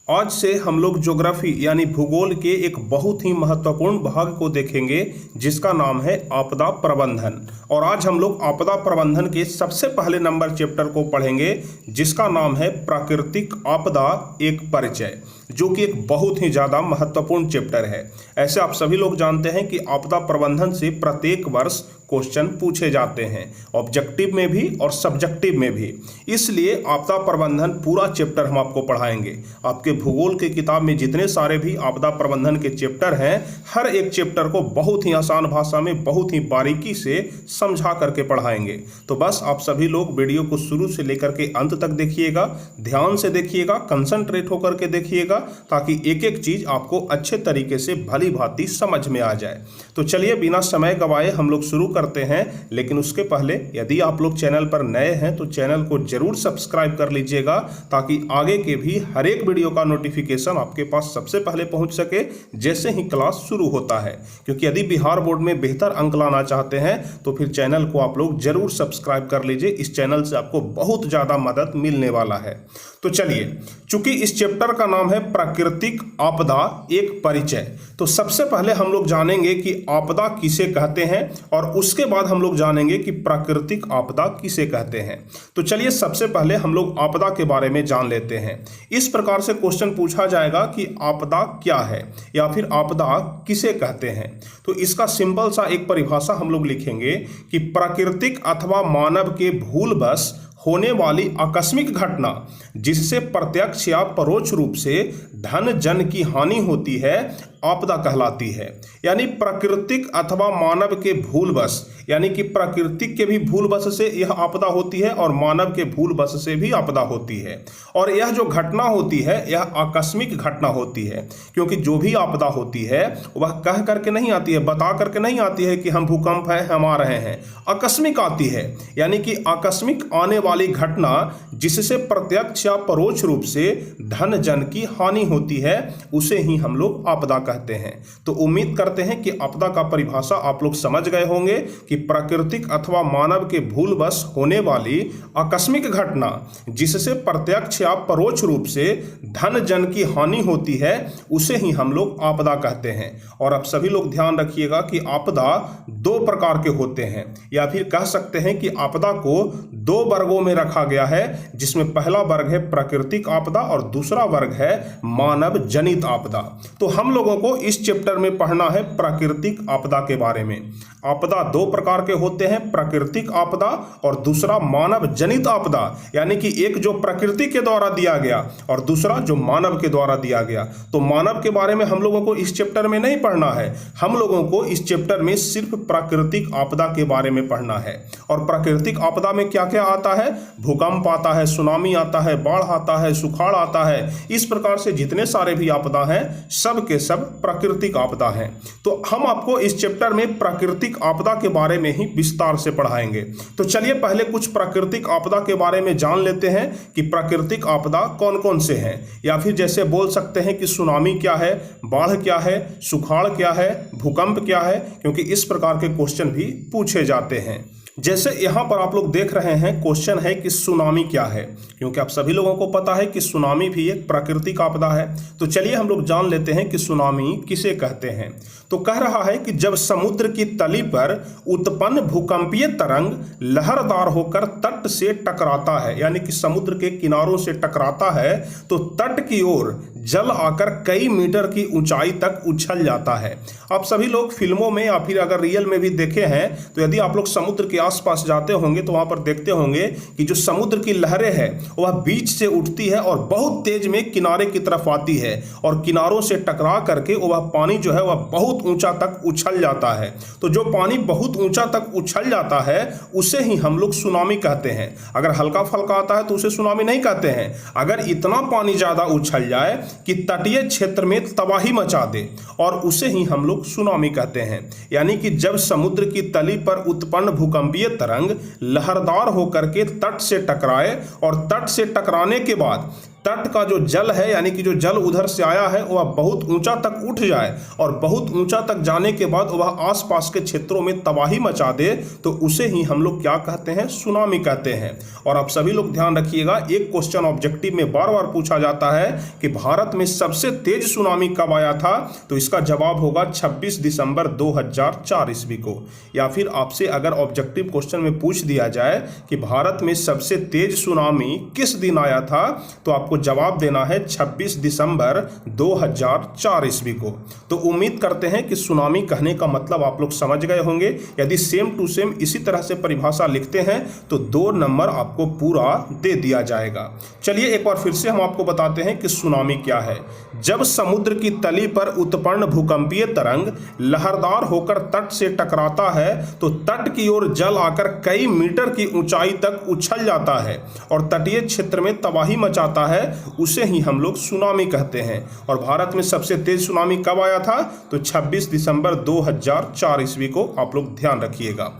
आज से हम लोग ज्योग्राफी यानी भूगोल के एक बहुत ही महत्वपूर्ण भाग को देखेंगे जिसका नाम है आपदा प्रबंधन। और आज हम लोग आपदा प्रबंधन के सबसे पहले नंबर चैप्टर को पढ़ेंगे जिसका नाम है प्राकृतिक आपदा एक परिचय, जो कि एक बहुत ही ज़्यादा महत्वपूर्ण चैप्टर है। ऐसे आप सभी लोग जानते हैं कि आपदा प्रबंधन से प्रत्येक वर्ष क्वेश्चन पूछे जाते हैं, ऑब्जेक्टिव में भी और सब्जेक्टिव में भी। इसलिए आपदा प्रबंधन पूरा चैप्टर हम आपको पढ़ाएंगे। आपके भूगोल के किताब में जितने सारे भी आपदा प्रबंधन के चैप्टर हैं, हर एक चैप्टर को बहुत ही आसान भाषा में बहुत ही बारीकी से समझा करके पढ़ाएंगे। तो बस आप सभी लोग वीडियो को शुरू से लेकर के अंत तक देखिएगा, ध्यान से देखिएगा, कंसंट्रेट होकर के देखिएगा, ताकि एक एक चीज आपको अच्छे तरीके से भली भांति समझ में आ जाए। तो चलिए बिना समय गवाए हम लोग शुरू करते हैं। लेकिन उसके पहले यदि आप लोग चैनल पर नए हैं तो चैनल को जरूर सब्सक्राइब कर लीजिएगा, ताकि आगे के भी हर एक वीडियो का नोटिफिकेशन आपके पास सबसे पहले पहुंच सके जैसे ही क्लास शुरू होता है। क्योंकि यदि बिहार बोर्ड में बेहतर अंक लाना चाहते हैं तो फिर चैनल को आप लोग जरूर सब्सक्राइब कर लीजिए। इस चैनल से आपको बहुत ज्यादा मदद मिलने वाला है। तो चलिए, चूंकि इस चैप्टर का नाम है प्राकृतिक आपदा एक परिचय, तो सबसे पहले हम लोग जानेंगे कि आपदा किसे कहते हैं और उसके बाद हम लोग जानेंगे कि प्राकृतिक आपदा किसे कहते हैं। तो चलिए सबसे पहले हम लोग आपदा के बारे में जान लेते हैं। इस प्रकार से क्वेश्चन पूछा जाएगा कि आपदा क्या है या फिर आपदा किसे कहते हैं। तो इसका सिंपल सा एक परिभाषा हम लोग लिखेंगे कि प्राकृतिक अथवा मानव के भूलवश होने वाली आकस्मिक घटना जिससे प्रत्यक्ष या परोक्ष रूप से धन जन की हानि होती है, आपदा कहलाती है। यानी प्राकृतिक अथवा मानव के भूलवश, यानी कि प्राकृतिक के भी भूलवश से यह आपदा होती है और मानव के भूलवश से भी आपदा होती है। और यह जो घटना होती है यह आकस्मिक घटना होती है, क्योंकि जो भी आपदा होती है वह कह करके नहीं आती है, बता करके नहीं आती है कि हम भूकंप है, हम आ रहे हैं। आकस्मिक आती है, यानी कि आकस्मिक आने वाली घटना जिससे प्रत्यक्ष या परोक्ष रूप से धन जन की हानि होती है, उसे ही हम लोग आपदा कहते हैं। तो उम्मीद करते हैं कि आपदा का परिभाषा आप लोग समझ गए होंगे कि प्राकृतिक अथवा मानव के भूलवश होने वाली आकस्मिक घटना जिससे प्रत्यक्ष या परोक्ष रूप से धन जन की हानि होती है, उसे ही हम लोग आपदा कहते हैं। और आप सभी लोग ध्यान रखिएगा कि आपदा दो प्रकार के होते हैं, या फिर कह सकते हैं कि आपदा को दो वर्गों में रखा गया है, जिसमें पहला वर्ग है प्राकृतिक आपदा और दूसरा वर्ग है मानव जनित आपदा। तो हम लोगों को इस चैप्टर में पढ़ना है प्राकृतिक आपदा के बारे में। आपदा दो प्रकार के होते हैं, प्राकृतिक आपदा और दूसरा मानव जनित आपदा, यानी कि एक जो प्रकृति के द्वारा दिया गया और दूसरा जो मानव के द्वारा दिया गया। तो मानव के बारे में हम लोगों को इस चैप्टर में नहीं पढ़ना है, हम लोगों को इस चैप्टर में सिर्फ प्राकृतिक आपदा के बारे में पढ़ना है। और प्राकृतिक आपदा में क्या क्या आता है? भूकंप आता है, सुनामी आता है, बाढ़ आता है, सुखाड़ आता है। इस प्रकार से जितने सारे भी आपदा हैं सब के सब प्राकृतिक आपदा हैं। तो हम आपको इस चैप्टर में प्राकृतिक आपदा के बारे में ही विस्तार से पढ़ाएंगे। तो चलिए पहले कुछ प्राकृतिक आपदा के बारे में जान लेते हैं कि प्राकृतिक आपदा कौन कौन से हैं, या फिर जैसे बोल सकते हैं कि सुनामी क्या है, बाढ़ क्या है, सुखाड़ क्या है, भूकंप क्या है, क्योंकि इस प्रकार के क्वेश्चन भी पूछे जाते हैं। जैसे यहाँ पर आप लोग देख रहे हैं, क्वेश्चन है कि सुनामी क्या है, क्योंकि आप सभी लोगों को पता है कि सुनामी भी एक प्राकृतिक आपदा है। तो चलिए हम लोग जान लेते हैं कि सुनामी किसे कहते हैं। तो कह रहा है कि जब समुद्र की तली पर उत्पन्न भूकंपीय तरंग लहरदार होकर तट से टकराता है, यानी कि समुद्र के किनारों से टकराता है, तो तट की ओर जल आकर कई मीटर की ऊंचाई तक उछल जाता है। आप सभी लोग फिल्मों में या फिर अगर रियल में भी देखे हैं, तो यदि आप लोग समुद्र के आसपास जाते होंगे तो वहां पर देखते होंगे कि जो समुद्र की लहरें हैं वह बीच से उठती है और बहुत तेज में किनारे की तरफ आती है, और किनारों से टकरा करके वह पानी जो है वह बहुत ऊंचा तक उछल जाता है। तो जो पानी बहुत ऊंचा तक उछल जाता है उसे ही हम लोग सुनामी कहते हैं। अगर हल्का फल्का आता है तो उसे सुनामी नहीं कहते हैं। अगर इतना पानी ज्यादा उछल जाए कि तटीय क्षेत्र में तबाही मचा दे, और उसे ही हम लोग सुनामी कहते हैं। यानी कि जब समुद्र की तली पर उत्पन्न भूकंपीय तरंग लहरदार होकर के तट से टकराए और तट से टकराने के बाद तट का जो जल है यानी कि जो जल उधर से आया है वह बहुत ऊंचा तक उठ जाए और बहुत ऊंचा तक जाने के बाद वह आसपास के क्षेत्रों में तबाही मचा दे तो उसे ही हम लोग क्या कहते हैं, सुनामी कहते हैं। और आप सभी लोग ध्यान रखिएगा, एक क्वेश्चन ऑब्जेक्टिव में बार बार पूछा जाता है कि भारत में सबसे तेज सुनामी कब आया था, तो इसका जवाब होगा 26 दिसंबर 2004 ईस्वी को। या फिर आपसे अगर ऑब्जेक्टिव क्वेश्चन में पूछ दिया जाए कि भारत में सबसे तेज सुनामी किस दिन आया था, तो आपको जवाब देना है 26 दिसंबर 2004 ईस्वी को। तो उम्मीद करते हैं कि सुनामी कहने का मतलब आप लोग समझ गए होंगे। यदि सेम टू सेम इसी तरह से परिभाषा लिखते हैं तो 2 नंबर आपको पूरा दे दिया जाएगा। चलिए एक बार फिर से हम आपको बताते हैं कि सुनामी क्या है। जब समुद्र की तली पर उत्पन्न भूकंपीय तरंग लहरदार होकर तट से टकराता है तो तट की ओर जल आकर कई मीटर की ऊंचाई तक उछल जाता है और तटीय क्षेत्र में तबाही मचाता है, उसे ही हम लोग सुनामी कहते हैं। और भारत में सबसे तेज सुनामी कब आया था, तो 26 दिसंबर 2004 ईस्वी को आप लोग ध्यान रखिएगा।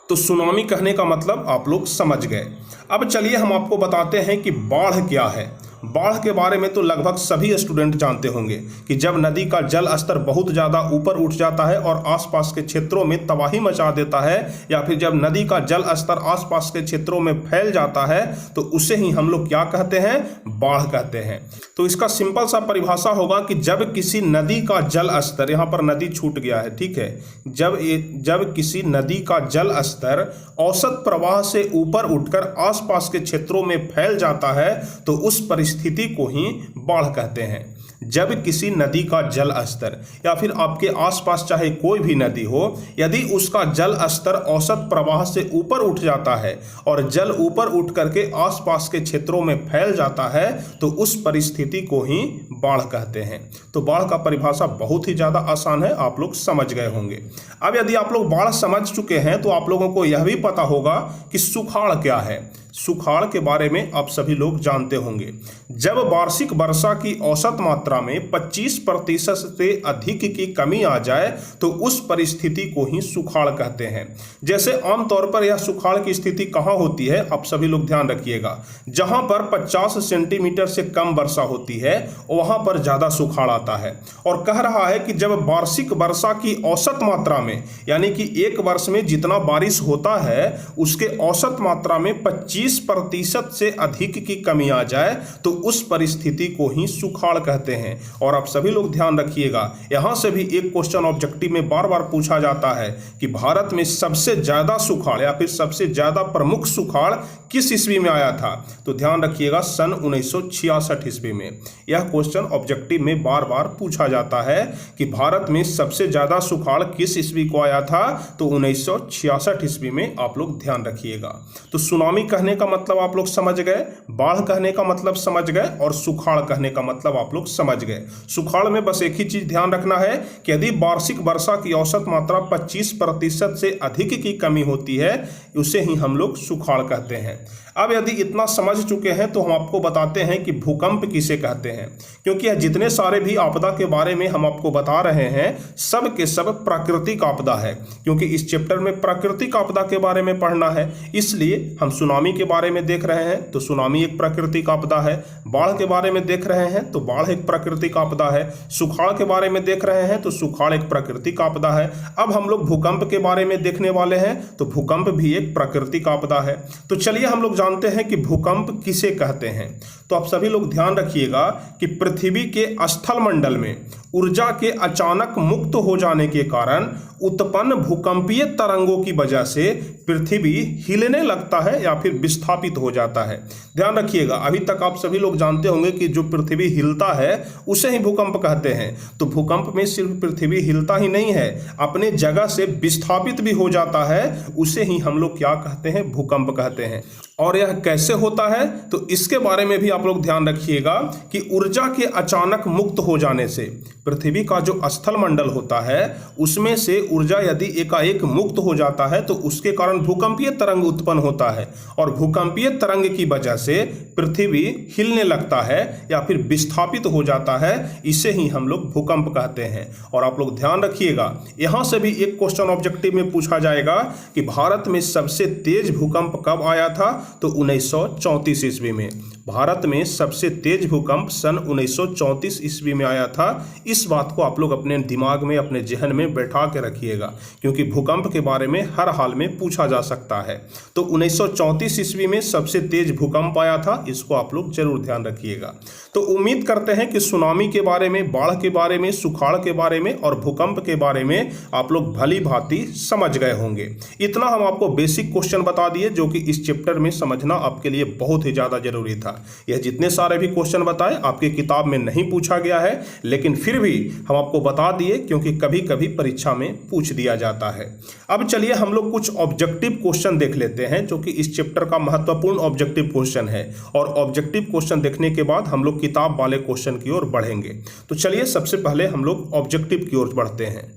तो सुनामी कहने का मतलब आप लोग समझ गए। अब चलिए हम आपको बताते हैं कि बाढ़ क्या है। बाढ़ के बारे में तो लगभग सभी स्टूडेंट जानते होंगे कि जब नदी का जल स्तर बहुत ज़्यादा ऊपर उठ जाता है और आसपास के क्षेत्रों में तबाही मचा देता है, या फिर जब नदी का जल स्तर आसपास के क्षेत्रों में फैल जाता है तो उसे ही हम लोग क्या कहते हैं, बाढ़ कहते हैं। तो इसका सिंपल सा परिभाषा होगा कि जब किसी नदी का जल स्तर, यहाँ पर नदी छूट गया है, ठीक है, जब किसी नदी का जल स्तर औसत प्रवाह से ऊपर उठकर आसपास के क्षेत्रों में फैल जाता है तो उस स्थिति को ही बाढ़ कहते हैं। जब किसी नदी का जल स्तर या फिर आपके आसपास चाहे कोई भी नदी हो, यदि उसका जल स्तर औसत प्रवाह से ऊपर उठ जाता है और जल ऊपर उठ करके आसपास के क्षेत्रों में फैल जाता है तो उस परिस्थिति को ही बाढ़ कहते हैं। तो बाढ़ का परिभाषा बहुत ही ज़्यादा आसान है, आप लोग समझ गए होंगे। अब यदि आप लोग बाढ़ समझ चुके हैं तो आप लोगों को यह भी पता होगा कि सुखाड़ क्या है। सुखाड़ के बारे में आप सभी लोग जानते होंगे। जब वार्षिक वर्षा की औसत मात्रा में 25% से अधिक की कमी आ जाए तो उस परिस्थिति को ही सुखाड़ कहते हैं। जैसे आमतौर पर यह सुखाड़ की स्थिति कहाँ होती है, आप सभी लोग ध्यान रखिएगा। जहां पर 50 सेंटीमीटर से कम वर्षा होती है वहां पर ज्यादा सुखाड़ आता है। और कह रहा है कि जब वार्षिक वर्षा की औसत मात्रा में, यानी कि एक वर्ष में जितना बारिश होता है उसके औसत मात्रा में 25% से अधिक की कमी आ जाए तो उस परिस्थिति को ही सुखाड़ कहते हैं। और आप सभी लोग ध्यान रखिएगा, यहां से भी एक क्वेश्चन ऑब्जेक्टिव में बार बार पूछा जाता है कि भारत में सबसे ज्यादा सुखाड़ या फिर सबसे ज्यादा प्रमुख सुखाड़ किस ईस्वी में आया था, तो ध्यान रखिएगा सन 1966 ईस्वी में। यह क्वेश्चन ऑब्जेक्टिव में बार बार पूछा जाता है कि भारत में सबसे ज्यादा सुखाड़ किस ईस्वी को आया था, तो 1966 ईस्वी में आप लोग ध्यान रखिएगा। तो सुनामी कहने का मतलब आप लोग समझ गए, बाढ़ कहने का मतलब समझ गए और सुखाड़ कहने का मतलब आप लोग समझ गए। सुखाड़ में बस एक ही चीज ध्यान रखना है कि यदि वार्षिक वर्षा की औसत मात्रा 25% से अधिक की कमी होती है उसे ही हम लोग सुखाड़ कहते हैं। अब यदि इतना समझ चुके हैं तो हम आपको बताते हैं कि भूकंप किसे कहते हैं, क्योंकि यह जितने सारे भी आपदा के बारे में हम आपको बता रहे हैं सब के सब प्राकृतिक आपदा है, क्योंकि इस चैप्टर में प्राकृतिक आपदा के बारे में पढ़ना है। इसलिए हम सुनामी के बारे में देख रहे हैं तो सुनामी एक प्राकृतिक आपदा है, बाढ़ के बारे में देख रहे हैं तो बाढ़ एक प्राकृतिक आपदा है, सुखाड़ के बारे में देख रहे हैं तो सुखाड़ एक प्राकृतिक आपदा है। अब हम लोग भूकंप के बारे में देखने वाले हैं तो भूकंप भी एक प्राकृतिक आपदा है। तो चलिए हम लोग जानते हैं कि भूकंप किसे कहते हैं। तो आप सभी लोग ध्यान रखिएगा कि पृथ्वी के स्थल मंडल में ऊर्जा के अचानक मुक्त हो जाने के कारण उत्पन्न भूकंपीय तरंगों की वजह से पृथ्वी हिलने लगता है या फिर विस्थापित हो जाता है। ध्यान रखिएगा, अभी तक आप सभी लोग जानते होंगे कि जो पृथ्वी हिलता है उसे ही भूकंप कहते हैं। तो भूकंप में सिर्फ पृथ्वी हिलता ही नहीं है, अपने जगह से विस्थापित भी हो जाता है, उसे ही हम लोग क्या कहते हैं, भूकंप कहते हैं। और यह कैसे होता है तो इसके बारे में भी आप लोग ध्यान रखिएगा कि ऊर्जा के अचानक मुक्त हो जाने से पृथ्वी का जो स्थल मंडल होता है उसमें से ऊर्जा यदि एकाएक मुक्त हो जाता है तो उसके कारण भूकंपीय तरंग उत्पन्न होता है और भूकंपीय तरंग की वजह से पृथ्वी हिलने लगता है या फिर विस्थापित हो जाता है, इसे ही हम लोग भूकंप कहते हैं। और आप लोग ध्यान रखिएगा, यहां से भी एक क्वेश्चन ऑब्जेक्टिव में पूछा जाएगा कि भारत में सबसे तेज भूकंप कब आया था, तो 1934 ईस्वी में। भारत में सबसे तेज भूकंप सन 1934 ईस्वी में आया था। इस बात को आप लोग अपने दिमाग में, अपने जहन में बैठा के रखिएगा, क्योंकि भूकंप के बारे में हर हाल में पूछा जा सकता है। तो 1934 ईस्वी में सबसे तेज भूकंप आया था, इसको आप लोग जरूर ध्यान रखिएगा। तो उम्मीद करते हैं कि सुनामी के बारे में, बाढ़ के बारे में, सुखाड़ के बारे में और भूकंप के बारे में आप लोग भली भांति समझ गए होंगे। इतना हम आपको बेसिक क्वेश्चन बता दिए जो कि इस चैप्टर में समझना आपके लिए बहुत ही ज़्यादा जरूरी था। यह जितने सारे भी क्वेश्चन बताए आपकी किताब में नहीं पूछा गया है, लेकिन फिर भी हम आपको बता दिए क्योंकि कभी कभी परीक्षा में पूछ दिया जाता है। अब चलिए हम लोग कुछ ऑब्जेक्टिव क्वेश्चन देख लेते हैं जो कि इस चैप्टर का महत्वपूर्ण ऑब्जेक्टिव क्वेश्चन है, और ऑब्जेक्टिव क्वेश्चन देखने के बाद हम लोग किताब वाले क्वेश्चन की ओर बढ़ेंगे। तो चलिए सबसे पहले हम लोग ऑब्जेक्टिव की ओर बढ़ते हैं।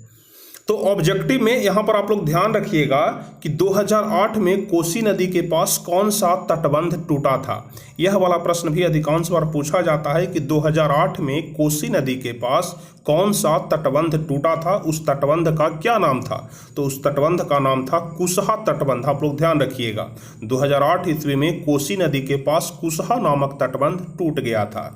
तो ऑब्जेक्टिव में यहां पर आप लोग ध्यान रखिएगा कि 2008 में कोसी नदी के पास कौन सा तटबंध टूटा था। यह वाला प्रश्न भी अधिकांश बार पूछा जाता है कि 2008 में कोसी नदी के पास कौन सा तटबंध टूटा था, उस तटबंध का क्या नाम था। तो उस तटबंध का नाम था कुसहा तटबंध। आप लोग ध्यान रखिएगा 2008 ईस्वी में कोसी नदी के पास कुसहा नामक तटबंध टूट गया था।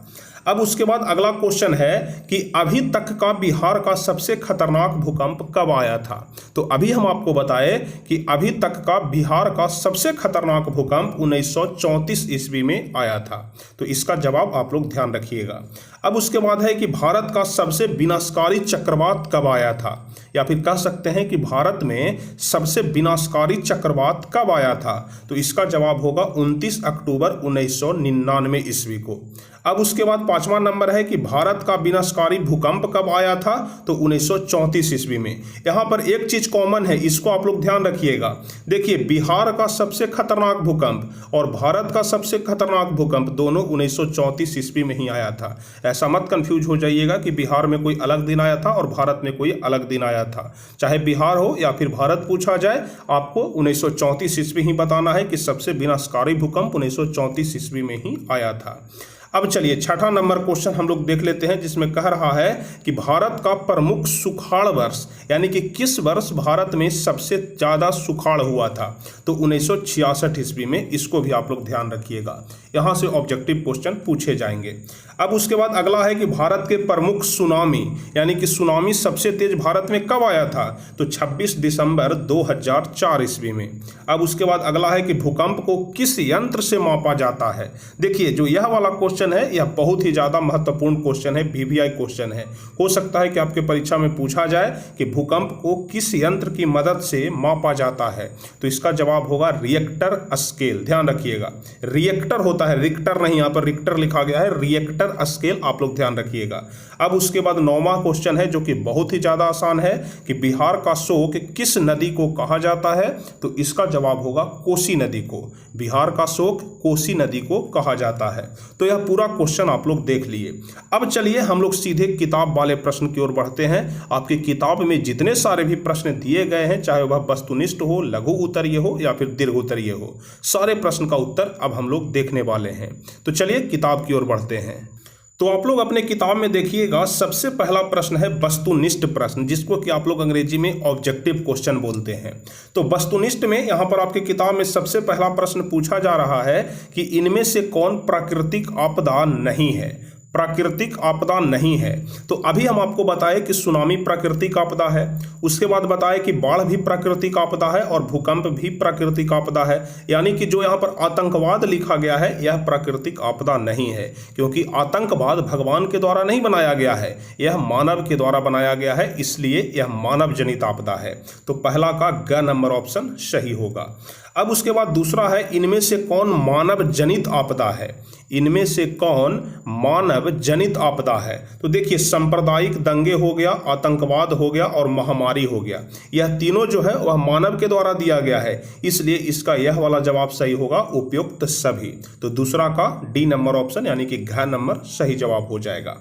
अब उसके बाद अगला क्वेश्चन है कि अभी तक का बिहार का सबसे खतरनाक भूकंप कब आया था। तो अभी हम आपको बताएं कि अभी तक का बिहार का सबसे खतरनाक भूकंप 1934 ईस्वी में आया था। तो इसका जवाब आप लोग ध्यान रखिएगा। अब उसके बाद है कि भारत का सबसे विनाशकारी चक्रवात कब आया था, या फिर कह सकते हैं कि भारत में सबसे विनाशकारी चक्रवात कब आया था। तो इसका जवाब होगा 29 अक्टूबर 1999 ईस्वी को। अब उसके बाद पांचवा नंबर है कि भारत का विनाशकारी भूकंप कब आया था। तो 1934 ईस्वी में। यहां पर एक चीज कॉमन है, इसको आप लोग ध्यान रखिएगा। देखिए बिहार का सबसे खतरनाक भूकंप और भारत का सबसे खतरनाक भूकंप दोनों 1934 ईस्वी में ही आया था। ऐसा मत कंफ्यूज हो जाइएगा कि बिहार में कोई अलग दिन आया था और भारत में कोई अलग दिन आया था। चाहे बिहार हो या फिर भारत पूछा जाए, आपको 1934 ईस्वी ही बताना है कि सबसे विनाशकारी भूकंप 1934 ईस्वी में ही आया था। अब चलिए छठा नंबर क्वेश्चन हम लोग देख लेते हैं, जिसमें कह रहा है कि भारत का प्रमुख सुखाड़ वर्ष, यानी कि किस वर्ष भारत में सबसे ज्यादा सुखाड़ हुआ था। तो 1966 ईस्वी में। इसको भी आप लोग ध्यान रखिएगा, यहां से ऑब्जेक्टिव क्वेश्चन पूछे जाएंगे। अब उसके बाद अगला है कि भारत के प्रमुख सुनामी, यानी कि सुनामी सबसे तेज भारत में कब आया था। तो 26 दिसंबर 2004 ईस्वी में। अब उसके बाद अगला है कि भूकंप को किस यंत्र से मापा जाता है। देखिए जो यह वाला क्वेश्चन है यह बहुत ही ज्यादा महत्वपूर्ण क्वेश्चन है, वीवीआई क्वेश्चन है। हो सकता है कि आपके परीक्षा में पूछा जाए कि भूकंप को किस यंत्र की मदद से मापा जाता है। तो इसका जवाब होगा रिएक्टर स्केल। ध्यान रखिएगा, रिएक्टर होता है, रिक्टर नहीं, यहाँ पर रिक्टर लिखा गया है, रिएक्टर स्केल आप लोग ध्यान रखिएगा। अब उसके बाद 9वां क्वेश्चन है जो कि बहुत ही ज्यादा आसान है कि बिहार का शोक किस नदी को कहा जाता है। तो इसका जवाब होगा कोसी नदी को। बिहार का शोक कोसी नदी को कहा जाता है। तो यह पूरा क्वेश्चन आप लोग देख लिए। अब चलिए हम लोग सीधे किताब वाले प्रश्न की ओर बढ़ते हैं। आपकी किताब में जितने सारे भी प्रश्न दिए गए हैं, चाहे वह वस्तुनिष्ठ हो, लघु उत्तरीय हो या फिर दीर्घ उत्तरीय हो, सारे प्रश्न का उत्तर अब हम लोग देखने वाले हैं। तो चलिए किताब की ओर बढ़ते हैं। तो आप लोग अपने किताब में देखिएगा, सबसे पहला प्रश्न है वस्तुनिष्ठ प्रश्न, जिसको कि आप लोग अंग्रेजी में ऑब्जेक्टिव क्वेश्चन बोलते हैं। तो वस्तुनिष्ठ में यहाँ पर आपकी किताब में सबसे पहला प्रश्न पूछा जा रहा है कि इनमें से कौन प्राकृतिक आपदा नहीं है। प्राकृतिक आपदा नहीं है। तो अभी हम आपको बताएं कि सुनामी प्राकृतिक आपदा है, उसके बाद बताएं कि बाढ़ भी प्राकृतिक आपदा है और भूकंप भी प्राकृतिक आपदा है। यानी कि जो यहाँ पर आतंकवाद लिखा गया है यह प्राकृतिक आपदा नहीं है, क्योंकि आतंकवाद भगवान के द्वारा नहीं बनाया गया है, यह मानव के द्वारा बनाया गया है, इसलिए यह मानव जनित आपदा है। तो पहला का ग नंबर ऑप्शन सही होगा। अब उसके बाद दूसरा है इनमें से कौन मानव जनित आपदा है। इनमें से कौन मानव जनित आपदा है। तो देखिए सांप्रदायिक दंगे हो गया, आतंकवाद हो गया और महामारी हो गया, यह तीनों जो है वह मानव के द्वारा दिया गया है, इसलिए इसका यह वाला जवाब सही होगा, उपयुक्त सभी। तो दूसरा का डी नंबर ऑप्शन यानी कि घ नंबर सही जवाब हो जाएगा।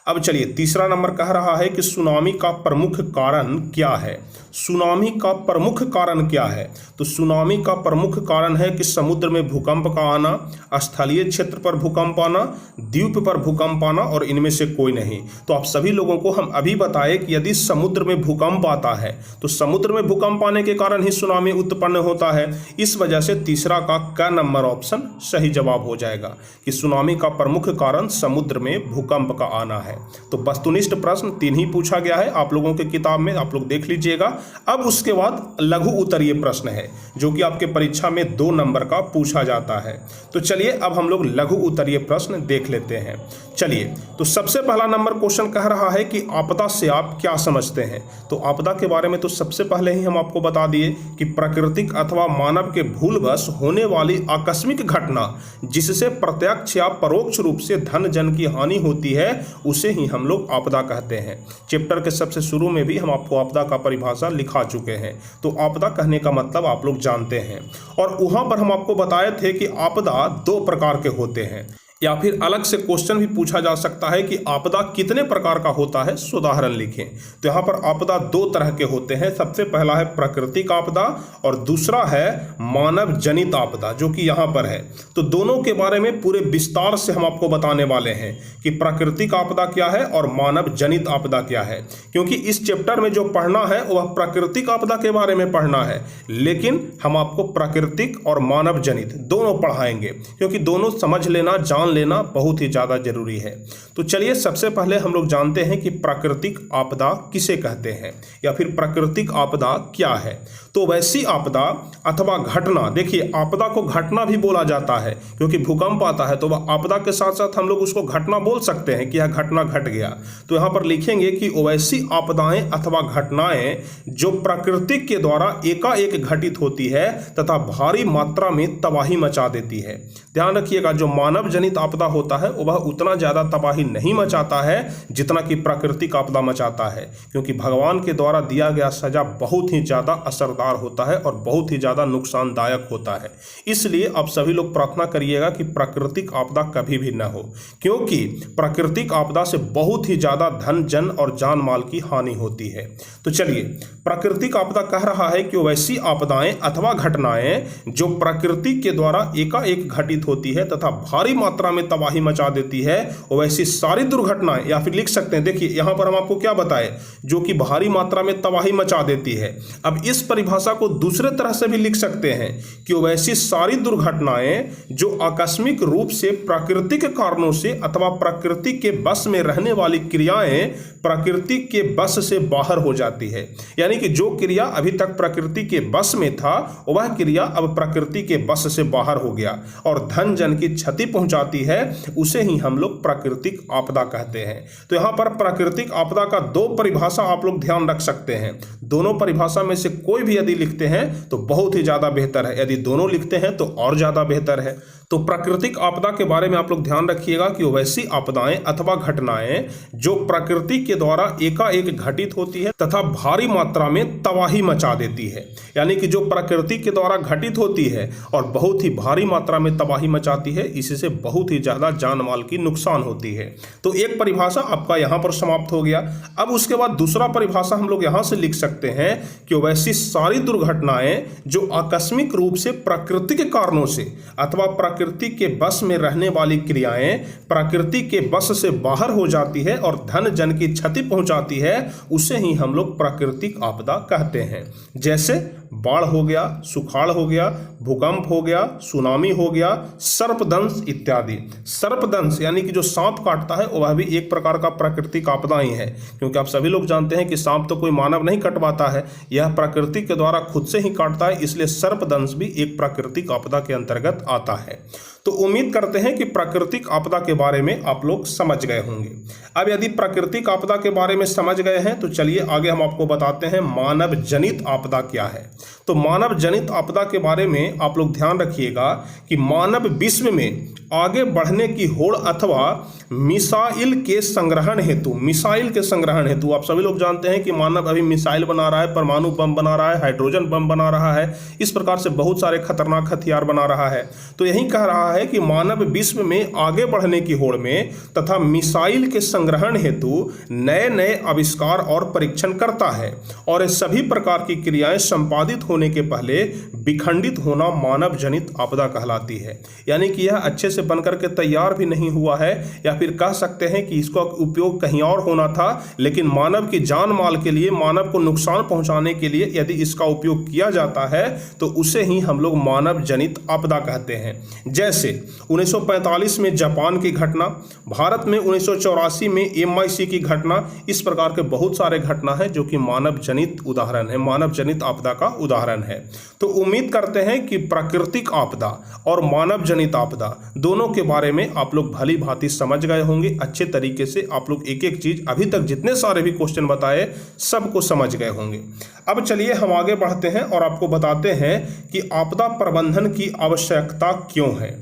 अब चलिए तीसरा नंबर कह रहा है कि सुनामी का प्रमुख कारण क्या है। सुनामी का प्रमुख कारण क्या है? तो सुनामी का प्रमुख कारण है कि समुद्र में भूकंप का आना, स्थलीय क्षेत्र पर भूकंप आना, द्वीप पर भूकंप आना और इनमें से कोई नहीं। तो आप सभी लोगों को हम अभी बताएं कि यदि समुद्र में भूकंप आता है तो समुद्र में भूकंप आने के कारण ही सुनामी उत्पन्न होता है। इस वजह से तीसरा का क नंबर ऑप्शन सही जवाब हो जाएगा कि सुनामी का प्रमुख कारण समुद्र में भूकंप का आना है। तो वस्तुनिष्ठ प्रश्न 3 ही पूछा गया है आप लोगों के किताब में, आप लोग देख लीजिएगा। अब उसके बाद लघु उत्तरीय प्रश्न है जो कि आपके परीक्षा में 2 नंबर का पूछा जाता है। तो चलिए अब हम लोग लघु उत्तरीय प्रश्न देख लेते हैं। चलिए तो सबसे पहला नंबर क्वेश्चन कह रहा है कि आपदा से आप क्या समझते हैं। तो आपदा के बारे में तो सबसे पहले ही हम आपको बता दिए कि प्राकृतिक अथवा मानव के भूलवश होने वाली आकस्मिक घटना जिससे प्रत्यक्ष या परोक्ष रूप से धन जन की हानि होती है उसे ही हम लोग आपदा कहते हैं। चैप्टर के सबसे शुरू में भी हम आपको आपदा का परिभाषा लिखा चुके हैं। तो आपदा कहने का मतलब आप लोग जानते हैं। और वहां पर हम आपको बताए थे कि आपदा 2 प्रकार के होते हैं, या फिर अलग से क्वेश्चन भी पूछा जा सकता है कि आपदा कितने प्रकार का होता है, उदाहरण लिखें। तो यहाँ पर आपदा 2 तरह के होते हैं। सबसे पहला है प्राकृतिक आपदा और दूसरा है मानव जनित आपदा जो कि यहाँ पर है। तो दोनों के बारे में पूरे विस्तार से हम आपको बताने वाले हैं कि प्राकृतिक आपदा क्या है और मानव जनित आपदा क्या है, क्योंकि इस चैप्टर में जो पढ़ना है वह प्राकृतिक आपदा के बारे में पढ़ना है, लेकिन हम आपको प्राकृतिक और मानव जनित दोनों पढ़ाएंगे क्योंकि दोनों समझ लेना, जान लेना बहुत ही ज्यादा जरूरी है। तो चलिए सबसे पहले हम लोग जानते हैं कि प्राकृतिक आपदा किसे कहते हैं या फिर प्राकृतिक आपदा क्या है। तो वैसी आपदा अथवा घटना, देखिए आपदा को घटना भी बोला जाता है क्योंकि भूकंप आता है तो वह आपदा के साथ साथ हम लोग उसको घटना बोल सकते हैं कि यह घटना घट गया। तो यहाँ पर लिखेंगे कि वैसी आपदाएं अथवा घटनाएं जो प्रकृति के द्वारा एकाएक घटित होती है तथा भारी मात्रा में तबाही मचा देती है। ध्यान रखिएगा जो मानव जनित आपदा होता है वह उतना ज्यादा तबाही नहीं मचाता है जितना कि प्राकृतिक आपदा मचाता है, क्योंकि भगवान के द्वारा दिया गया सजा बहुत ही ज्यादा असरदार होता है और बहुत ही ज्यादा नुकसानदायक होता है। इसलिए आप सभी लोग प्रार्थना करिएगा कि प्राकृतिक आपदा कभी भी न हो, क्योंकि प्राकृतिक आपदा से बहुत ही ज्यादा धन जन और जान माल की हानि होती है। तो चलिए प्राकृतिक आपदा कह रहा है कि वैसी आपदाएं अथवा घटनाएं जो प्रकृति के द्वारा एकाएक घटित होती है तथा भारी मात्रा में तबाही मचा देती है, वैसी सारी दुर्घटनाएं, या फिर लिख सकते हैं, देखिए यहां पर हम आपको क्या बताए, जो कि भारी मात्रा में तबाही मचा देती है। अब इस परिभाषा को दूसरे तरह से भी लिख सकते हैं कि वैसी सारी दुर्घटनाएं जो आकस्मिक रूप से प्राकृतिक कारणों से अथवा प्रकृति के बस में रहने वाली क्रियाएं प्रकृति के बस से बाहर हो जाती है। यानी कि जो क्रिया अभी तक प्रकृति के बस में था वह क्रिया अब प्रकृति के बस से बाहर हो गया और धन जन की क्षति पहुंचाती है, उसे ही हम लोग प्राकृतिक आपदा कहते हैं। तो यहां पर प्राकृतिक आपदा का 2 परिभाषा आप लोग ध्यान रख सकते हैं। दोनों परिभाषा में से कोई भी यदि लिखते हैं तो बहुत ही ज्यादा बेहतर है, यदि दोनों लिखते हैं तो और ज्यादा बेहतर है। तो प्राकृतिक आपदा के बारे में आप लोग ध्यान रखिएगा कि वैसी आपदाएं अथवा घटनाएं जो प्रकृति के द्वारा एकाएक घटित होती है तथा भारी मात्रा में तबाही मचा देती है। यानी कि जो प्रकृति के द्वारा घटित होती है और बहुत ही भारी मात्रा में तबाही मचाती है, इससे बहुत ही ज्यादा जान माल की नुकसान होती है। तो एक परिभाषा आपका यहाँ पर समाप्त हो गया। अब उसके बाद दूसरा परिभाषा हम लोग यहाँ से लिख सकते हैं कि वैसी सारी दुर्घटनाएं जो आकस्मिक रूप से प्राकृतिक कारणों से अथवा प्रकृति के बस में रहने वाली क्रियाएं प्रकृति के बस से बाहर हो जाती है और धन जन की क्षति पहुंचाती है, उसे ही हम लोग प्राकृतिक आपदा कहते हैं। जैसे बाढ़ हो गया, सुखाड़ हो गया, भूकंप हो गया, सुनामी हो गया, सर्पदंश इत्यादि। सर्पदंश यानी कि जो सांप काटता है वह भी एक प्रकार का प्राकृतिक आपदा ही है, क्योंकि आप सभी लोग जानते हैं कि सांप तो कोई मानव नहीं कटवाता है, यह प्रकृति के द्वारा खुद से ही काटता है, इसलिए सर्पदंश भी एक प्राकृतिक आपदा के अंतर्गत आता है। तो उम्मीद करते हैं कि प्राकृतिक आपदा के बारे में आप लोग समझ गए होंगे। अब यदि प्राकृतिक आपदा के बारे में समझ गए हैं तो चलिए आगे हम आपको बताते हैं मानव जनित आपदा क्या है। तो मानव जनित आपदा के बारे में आप लोग ध्यान रखिएगा कि मानव विश्व में आगे बढ़ने की होड़ अथवा मिसाइल के संग्रहण हेतु, आप सभी लोग जानते हैं कि मानव अभी मिसाइल बना रहा है, परमाणु बम बना रहा है, हाइड्रोजन बम बना रहा है, इस प्रकार से बहुत सारे खतरनाक हथियार बना रहा है। तो यही कह रहा है कि मानव विश्व में आगे बढ़ने की होड़ में तथा मिसाइल के संग्रहण हेतु नए नए आविष्कार और परीक्षण करता है, और ये सभी प्रकार की क्रियाएं संपादित होने के पहले विखंडित होना मानव जनित आपदा कहलाती है। यानी कि यह अच्छे से बनकर के तैयार भी नहीं हुआ है, या फिर कह सकते हैं कि इसका उपयोग कहीं और होना था, लेकिन मानव की जान माल के लिए, मानव को नुकसान पहुंचाने के लिए यदि इसका उपयोग किया जाता है तो उसे ही हम लोग मानव जनित आपदा कहते हैं। जैसे 1945 में जापान की घटना, भारत में 1984 में MI6 की घटना, इस प्रकार के बहुत सारे घटना है जो कि मानव जनित उदाहरण है, मानव जनित आपदा का उदाहरण है। तो उम्मीद करते हैं कि प्राकृतिक आपदा और मानव जनित आपदा दोनों के बारे में आप लोग भली भांति समझ गए होंगे। अच्छे तरीके से आप लोग एक एक चीज, अभी तक जितने सारे भी क्वेश्चन बताए सबको समझ गए होंगे। अब चलिए हम आगे बढ़ते हैं और आपको बताते हैं कि आपदा प्रबंधन की आवश्यकता क्यों है।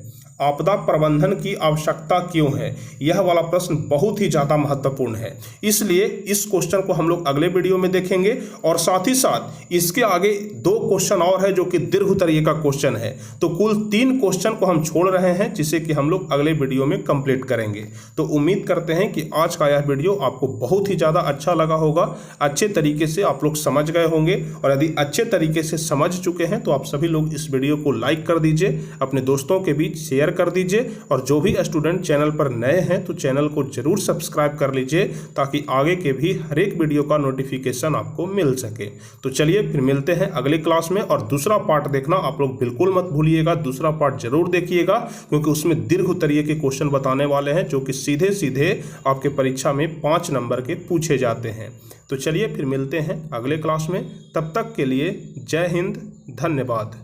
आपदा प्रबंधन की आवश्यकता क्यों है, यह वाला प्रश्न बहुत ही ज़्यादा महत्वपूर्ण है, इसलिए इस क्वेश्चन को हम लोग अगले वीडियो में देखेंगे। और साथ ही साथ इसके आगे 2 क्वेश्चन और है जो कि दीर्घ उत्तरीय का क्वेश्चन है। तो कुल 3 क्वेश्चन को हम छोड़ रहे हैं, जिसे कि हम लोग अगले वीडियो में कंप्लीट करेंगे। तो उम्मीद करते हैं कि आज का यह वीडियो आपको बहुत ही ज़्यादा अच्छा लगा होगा, अच्छे तरीके से आप लोग समझ गए होंगे। और यदि अच्छे तरीके से समझ चुके हैं तो आप सभी लोग इस वीडियो को लाइक कर दीजिए, अपने दोस्तों के बीच शेयर कर दीजिए, और जो भी स्टूडेंट चैनल पर नए हैं तो चैनल को जरूर सब्सक्राइब कर लीजिए, ताकि आगे के भी हर एक वीडियो का नोटिफिकेशन आपको मिल सके। तो चलिए फिर मिलते हैं अगले क्लास में, और दूसरा पार्ट देखना आप लोग बिल्कुल मत भूलिएगा, दूसरा पार्ट जरूर देखिएगा, क्योंकि उसमें दीर्घ उत्तरीय के क्वेश्चन बताने वाले हैं जो कि सीधे सीधे आपके परीक्षा में 5 नंबर के पूछे जाते हैं। तो चलिए फिर मिलते हैं अगले क्लास में, तब तक के लिए जय हिंद, धन्यवाद।